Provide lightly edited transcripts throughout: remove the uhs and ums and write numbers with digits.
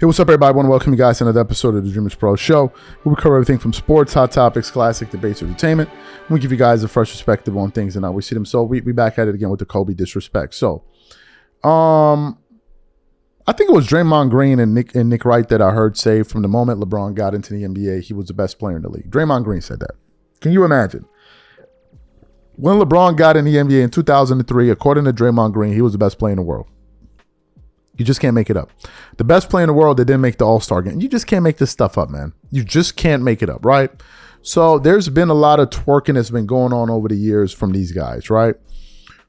Hey, what's up, everybody? I want to welcome you guys to another episode of the DREAMERSPRO show, where we cover everything from sports, hot topics, classic debates, entertainment. We give you guys a fresh perspective on things and how we see them. So we back at it again with the Kobe disrespect. So, I think it was Draymond Green and Nick Wright that I heard say from the moment LeBron got into the NBA, he was the best player in the league. Draymond Green said that. Can you imagine? When LeBron got in the NBA in 2003, according to Draymond Green, he was the best player in the world. You just can't make it up. The best player in the world that didn't make the All-Star game. You just can't make this stuff up, man. You just can't make it up, right? So there's been a lot of twerking that's been going on over the years from these guys, right?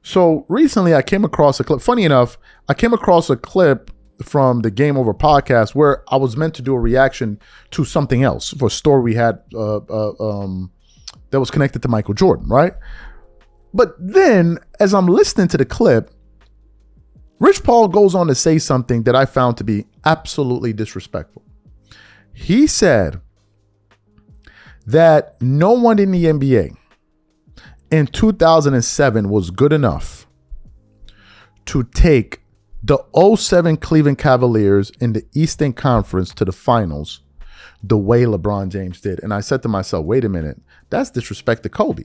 So recently I came across a clip. Funny enough, I came across a clip from the Game Over podcast where I was meant to do a reaction to something else for a story we had that was connected to Michael Jordan, right? But then as I'm listening to the clip, Rich Paul goes on to say something that I found to be absolutely disrespectful. He said that no one in the NBA in 2007 was good enough to take the 2007 Cleveland Cavaliers in the Eastern Conference to the finals the way LeBron James did. And I said to myself, wait a minute, that's disrespect to Kobe.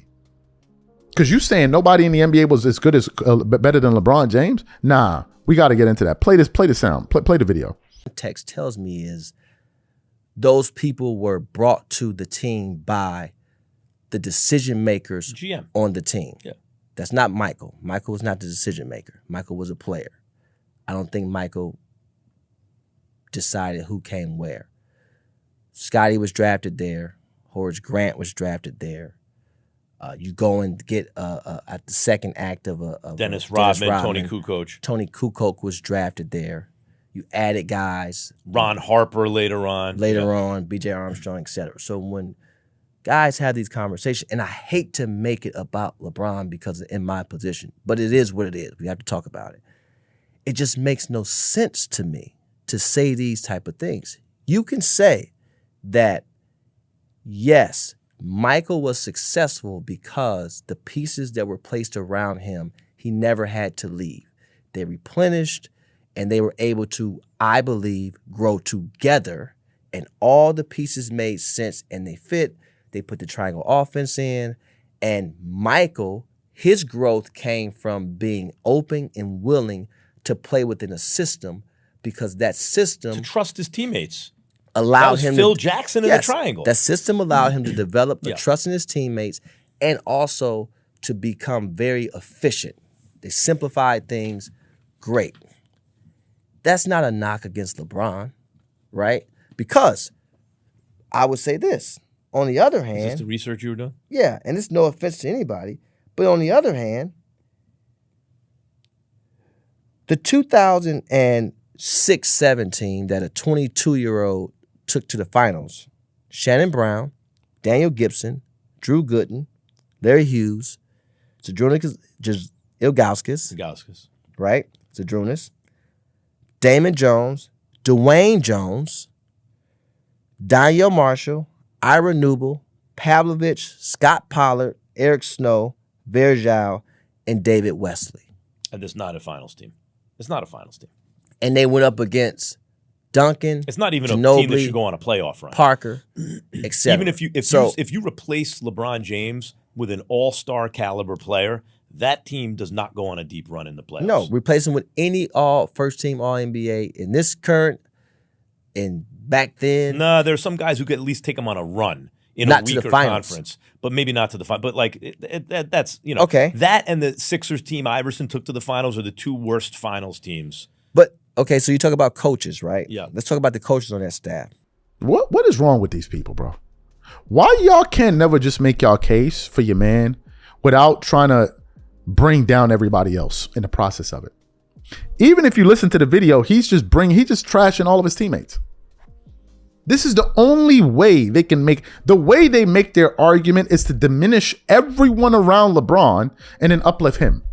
Because you saying nobody in the NBA was as good as better than LeBron James? Nah, we got to get into that. Play the sound. Play the video. Text tells me is those people were brought to the team by the decision makers GM on the team. Yeah. That's not Michael. Michael was not the decision maker. Michael was a player. I don't think Michael decided who came where. Scotty was drafted there. Horace Grant was drafted there. You go and get at the second act of Dennis Rodman, Tony Kukoc. Tony Kukoc was drafted there. You added guys. Ron Harper later on. B.J. Armstrong, etc. So when guys have these conversations, and I hate to make it about LeBron because in my position, but it is what it is. We have to talk about it. It just makes no sense to me to say these type of things. You can say that, yes, Michael was successful because the pieces that were placed around him, he never had to leave. They replenished and they were able to, I believe, grow together, and all the pieces made sense and they fit. They put the triangle offense in, and Michael, his growth came from being open and willing to play within a system because that system— To trust his teammates. Allowed him Phil Jackson in the triangle. That system allowed him to develop the trust in his teammates and also to become very efficient. They simplified things great. That's not a knock against LeBron, right? Because I would say this. On the other hand— Is this the research you were doing? Yeah, and it's no offense to anybody. But on the other hand, the 2006-7 team that a 22-year-old took to the finals, Shannon Brown, Daniel Gibson, Drew Gooden, Larry Hughes, Zydrunas Ilgauskas, right? Zydrunas, Damon Jones, Dwayne Jones, Danielle Marshall, Ira Newble, Pavlovich, Scott Pollard, Eric Snow, Verjao, and David Wesley. And it's not a finals team. It's not a finals team. And they went up against Duncan. It's not even Ginobili, a team that should go on a playoff run. Parker, etc. Even if you replace LeBron James with an all-star caliber player, that team does not go on a deep run in the playoffs. No, replace him with any first team All NBA in this current and back then. No, there's some guys who could at least take them on a run in not a weaker to the finals. conference, but maybe not to the final. But like that's okay. That and the Sixers team Iverson took to the finals are the two worst finals teams. But okay, so you talk about coaches, right? Yeah. Let's talk about the coaches on that staff. What is wrong with these people, bro? Why y'all can't never just make y'all case for your man without trying to bring down everybody else in the process of it? Even if you listen to the video, he's just trashing all of his teammates. This is the only way they can the way they make their argument is to diminish everyone around LeBron and then uplift him.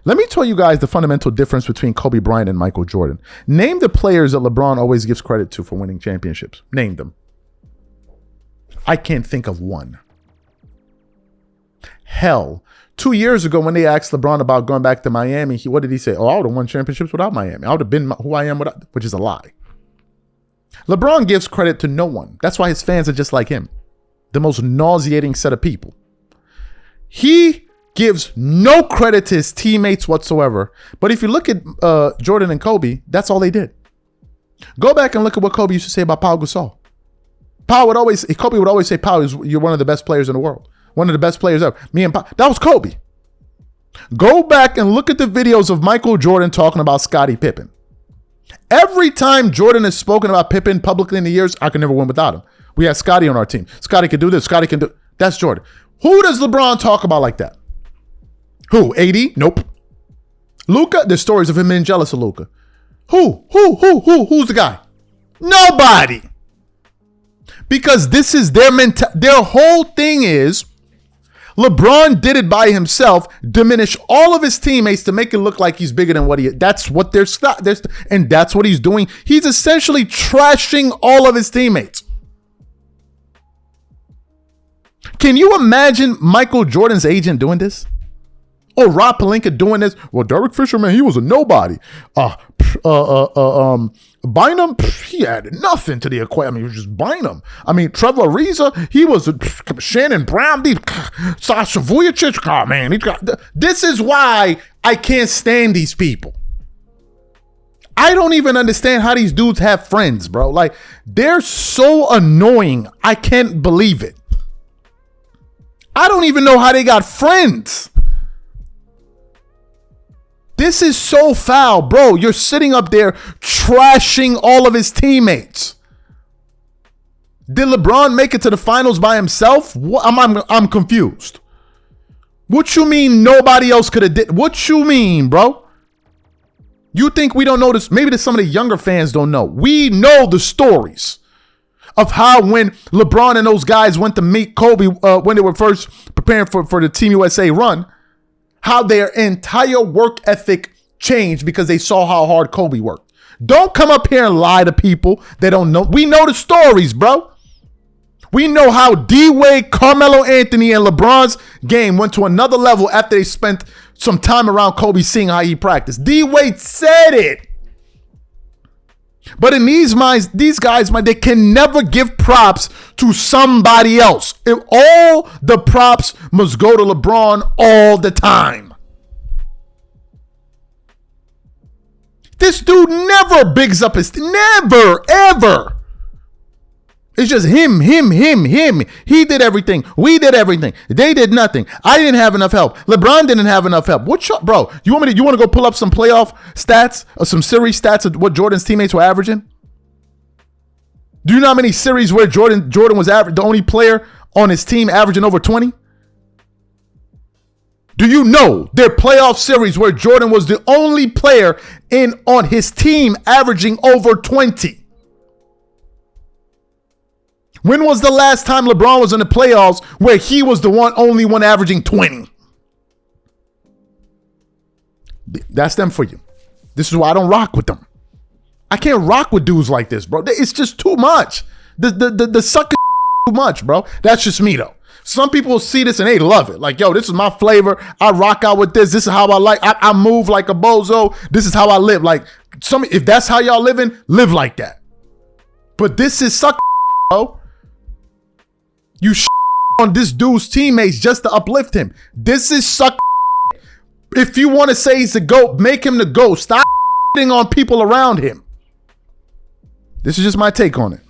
Let me tell you guys the fundamental difference between Kobe Bryant and Michael Jordan. Name the players that LeBron always gives credit to for winning championships. Name them. I can't think of one. Hell, 2 years ago when they asked LeBron about going back to Miami, what did he say? Oh, I would have won championships without Miami. I would have been who I am without, which is a lie. LeBron gives credit to no one. That's why his fans are just like him. The most nauseating set of people. He gives no credit to his teammates whatsoever. But if you look at Jordan and Kobe, that's all they did. Go back and look at what Kobe used to say about Pau Gasol. Kobe would always say, Pau, you're one of the best players in the world. One of the best players ever. Me and Pau. That was Kobe. Go back and look at the videos of Michael Jordan talking about Scottie Pippen. Every time Jordan has spoken about Pippen publicly in the years, I can never win without him. We had Scottie on our team. Scottie can do this. Scottie can do. That's Jordan. Who does LeBron talk about like that? Who? AD? Nope. Luka? There's stories of him being jealous of Luka. Who's the guy? Nobody. Because this is their their whole thing is LeBron did it by himself, diminish all of his teammates to make it look like he's bigger than what he is. That's what and that's what he's doing. He's essentially trashing all of his teammates. Can you imagine Michael Jordan's agent doing this? Or Rob Pelinka doing this? Well, Derek Fisher, man, he was a nobody. Bynum, he added nothing to the equation. I mean, he was just Bynum. I mean, Trevor Ariza, he was Shannon Brown, Sasha Vujacic. Oh, man, this is why I can't stand these people. I don't even understand how these dudes have friends, bro. Like, they're so annoying. I can't believe it. I don't even know how they got friends. This is so foul, bro. You're sitting up there trashing all of his teammates. Did LeBron make it to the finals by himself? I'm confused. What you mean nobody else could have did? What you mean, bro? You think we don't know this? Maybe some of the younger fans don't know. We know the stories of how when LeBron and those guys went to meet Kobe when they were first preparing for the Team USA run, how their entire work ethic changed because they saw how hard Kobe worked. Don't come up here and lie to people that don't know. We know the stories, bro. We know how D-Wade, Carmelo Anthony, and LeBron's game went to another level after they spent some time around Kobe seeing how he practiced. D-Wade said it. But in these minds, these guys, they can never give props to somebody else. If all the props must go to LeBron all the time. This dude never bigs up his, never, ever. It's just him. He did everything. We did everything. They did nothing. I didn't have enough help. LeBron didn't have enough help. Bro, you want to go pull up some playoff stats or some series stats of what Jordan's teammates were averaging? Do you know how many series where Jordan was the only player on his team averaging over 20? Do you know their playoff series where Jordan was the only player on his team averaging over 20? When was the last time LeBron was in the playoffs where he was the only one averaging 20? That's them for you. This is why I don't rock with them. I can't rock with dudes like this, bro. It's just too much. The sucker too much, bro. That's just me, though. Some people see this and they love it. Like, yo, this is my flavor. I rock out with this. This is how I like. I move like a bozo. This is how I live. Like, if that's how y'all living, live like that. But this is sucker, bro. You on this dude's teammates just to uplift him. This is suck. If you want to say he's the GOAT, make him the GOAT. Stop on people around him. This is just my take on it.